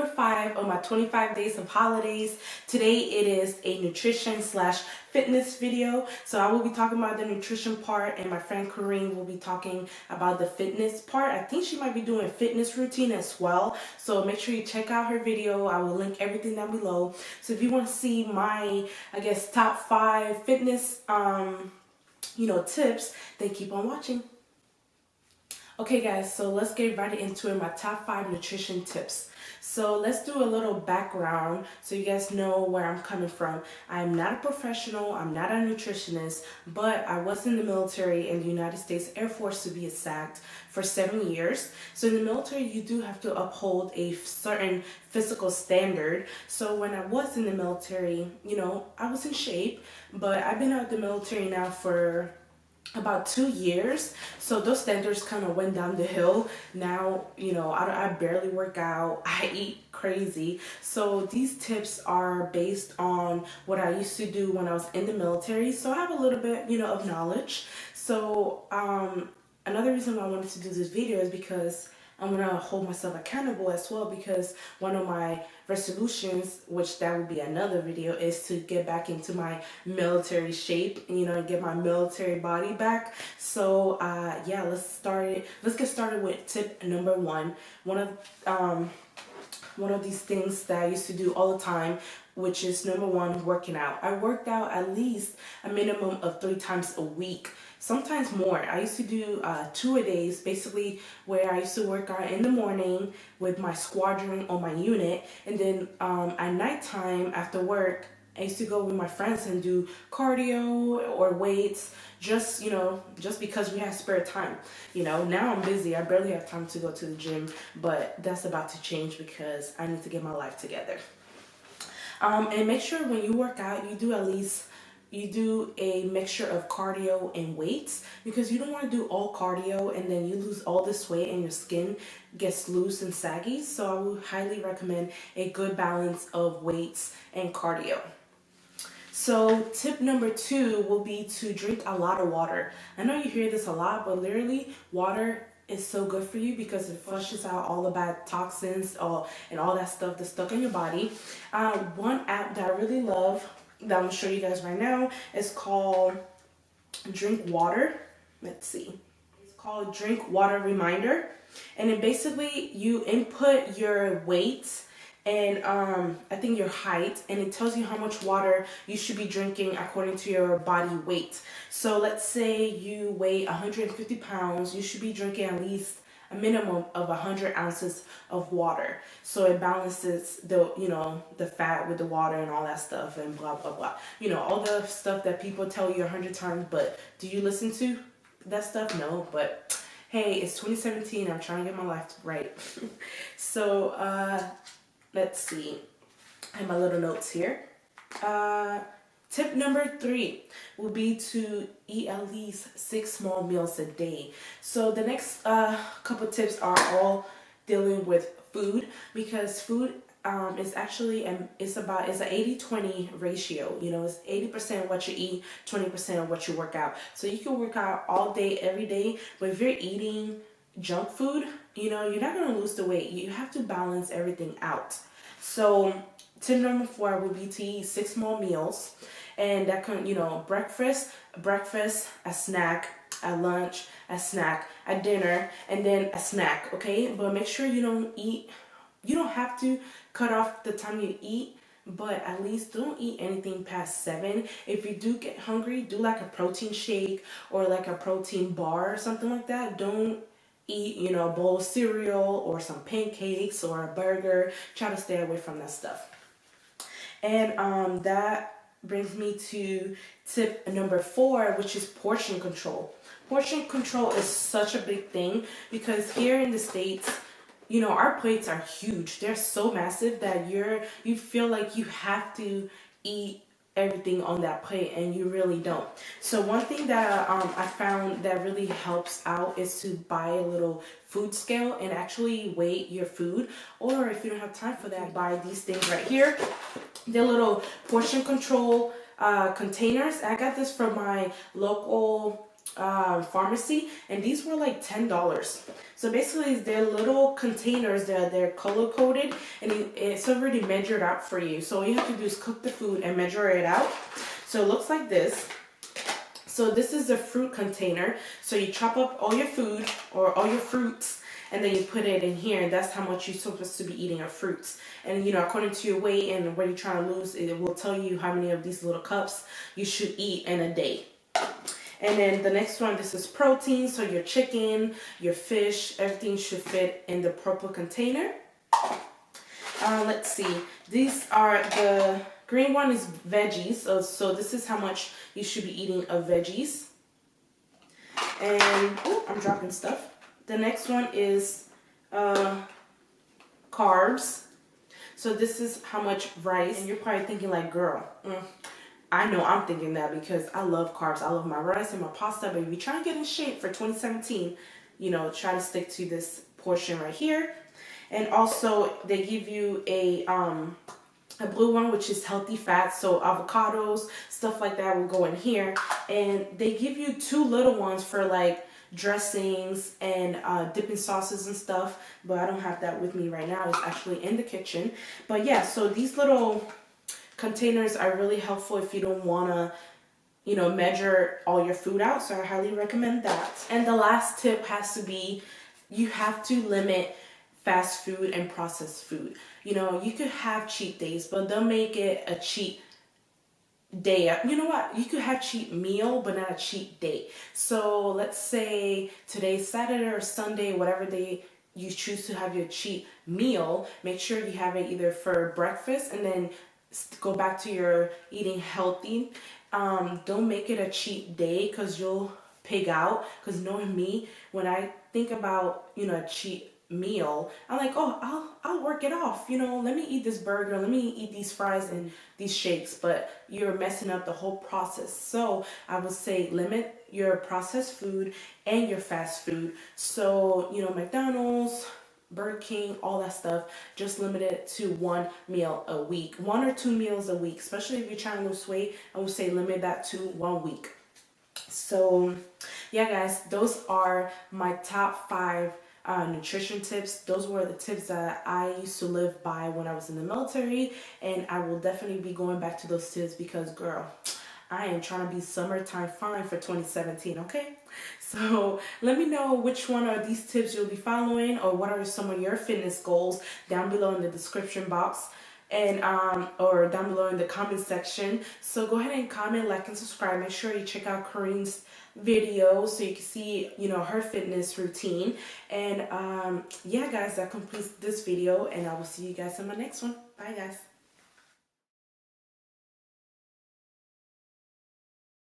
number 5 of my 25 days of holidays. Today it is a nutrition slash fitness video. So I will be talking about the nutrition part, and my friend Corinne will be talking about the fitness part. I think she might be doing a fitness routine as well. So make sure you check out her video. I will link everything down below. So if you want to see my, I guess, top 5 fitness, tips, then keep on watching. Okay guys, so let's get right into it, my top 5 nutrition tips. So let's do a little background so you guys know where I'm coming from. I'm not a professional, I'm not a nutritionist, but I was in the military in the United States Air Force, to be exact, for 7 years. So in the military, you do have to uphold a certain physical standard. So when I was in the military, I was in shape, but I've been out of the military now for about 2 years, so those standards kind of went down the hill. Now I barely work out, I eat crazy. So these tips are based on what I used to do when I was in the military, so I have a little bit of knowledge. So another reason why I wanted to do this video is because I'm going to hold myself accountable as well, because one of my resolutions, which that would be another video, is to get back into my military shape, and get my military body back. So yeah, let's get started with tip number 1. One of these things that I used to do all the time, which is number 1, working out. I worked out at least a minimum of 3 times a week, sometimes more. I used to do 2 a days, basically, where I used to work out in the morning with my squadron on my unit, and then at nighttime after work, I used to go with my friends and do cardio or weights, just because we had spare time. Now I'm busy, I barely have time to go to the gym, but that's about to change because I need to get my life together. And make sure when you work out, you do a mixture of cardio and weights, because you don't want to do all cardio and then you lose all this weight and your skin gets loose and saggy. So I would highly recommend a good balance of weights and cardio. So tip number 2 will be to drink a lot of water. I know you hear this a lot, but literally water is so good for you because it flushes out all the bad toxins and all that stuff that's stuck in your body. One app that I really love, that I'm going to show you guys right now, is called Drink Water. Let's see. It's called Drink Water Reminder. And then basically you input your weight and I think your height, and it tells you how much water you should be drinking according to your body weight. So let's say you weigh 150 pounds, you should be drinking at least a minimum of 100 ounces of water. So it balances the fat with the water and all that stuff and blah, blah, blah. All the stuff that people tell you 100 times, but do you listen to that stuff? No, but hey, it's 2017. I'm trying to get my life right. So let's see. I have my little notes here. Tip number 3 will be to eat at least 6 small meals a day. So the next couple tips are all dealing with food, because food is actually it's an 80-20 ratio. It's 80% what you eat, 20% of what you work out. So you can work out all day, every day, but if you're eating junk food, you're not going to lose the weight. You have to balance everything out. So tip number 4 would be to eat 6 small meals, and that can, breakfast, a snack, at lunch, a snack, at dinner, and then a snack, okay? But make sure you don't have to cut off the time you eat, but at least don't eat anything past 7. If you do get hungry, do like a protein shake or like a protein bar or something like that. Don't eat, a bowl of cereal or some pancakes or a burger. Try to stay away from that stuff. And that brings me to tip number 4, which is portion control. Portion control is such a big thing because here in the States, our plates are huge. They're so massive that you feel like you have to eat everything on that plate, and you really don't. So one thing that I found that really helps out is to buy a little food scale and actually weigh your food. Or if you don't have time for that, buy these things right here. They're little portion control containers. I got this from my local pharmacy, and these were like $10. So basically they're little containers that they're color coded, and it's already measured out for you. So all you have to do is cook the food and measure it out. So it looks like this. So this is a fruit container. So you chop up all your food or all your fruits, and then you put it in here, and that's how much you're supposed to be eating of fruits. And you know, according to your weight and what you're trying to lose, it will tell you how many of these little cups you should eat in a day. And then the next one, this is protein. So your chicken, your fish, everything should fit in the purple container. Let's see. These are the green one is veggies. So this is how much you should be eating of veggies. And oh, I'm dropping stuff. The next one is carbs. So this is how much rice. And you're probably thinking like, girl, I know I'm thinking that because I love carbs. I love my rice and my pasta, but if you're trying to get in shape for 2017, you know, try to stick to this portion right here. And also they give you a blue one, which is healthy fats. So avocados, stuff like that will go in here. And they give you 2 little ones for like dressings and dipping sauces and stuff, but I don't have that with me right now. It's actually in the kitchen. But yeah, so these little containers are really helpful if you don't want to, you know, measure all your food out. So I highly recommend that. And the last tip has to be, you have to limit fast food and processed food. You know, you could have cheat days, but don't make it a cheat day. You know what? You could have cheat meal, but not a cheat day. So let's say today's Saturday or Sunday, whatever day you choose to have your cheat meal, make sure you have it either for breakfast and then go back to your eating healthy. Don't make it a cheat day because you'll pig out. Because knowing me, when I think about, you know, a cheat meal, I'm like, oh, I'll work it off. You know, let me eat this burger, let me eat these fries and these shakes. But you're messing up the whole process. So I would say limit your processed food and your fast food. So, you know, McDonald's, Burger King, all that stuff, just limit it to 1 meal a week. 1 or 2 meals a week, especially if you're trying to lose weight. I would say limit that to 1 week. So yeah, guys, those are my top 5 nutrition tips. Those were the tips that I used to live by when I was in the military, and I will definitely be going back to those tips because, girl, I am trying to be summertime fine for 2017, okay? So let me know which one of these tips you'll be following, or what are some of your fitness goals down below in the description box, and or down below in the comment section. So go ahead and comment, like, and subscribe. Make sure you check out Corinne's video so you can see, you know, her fitness routine. And yeah, guys, that completes this video, and I will see you guys in my next one. Bye, guys.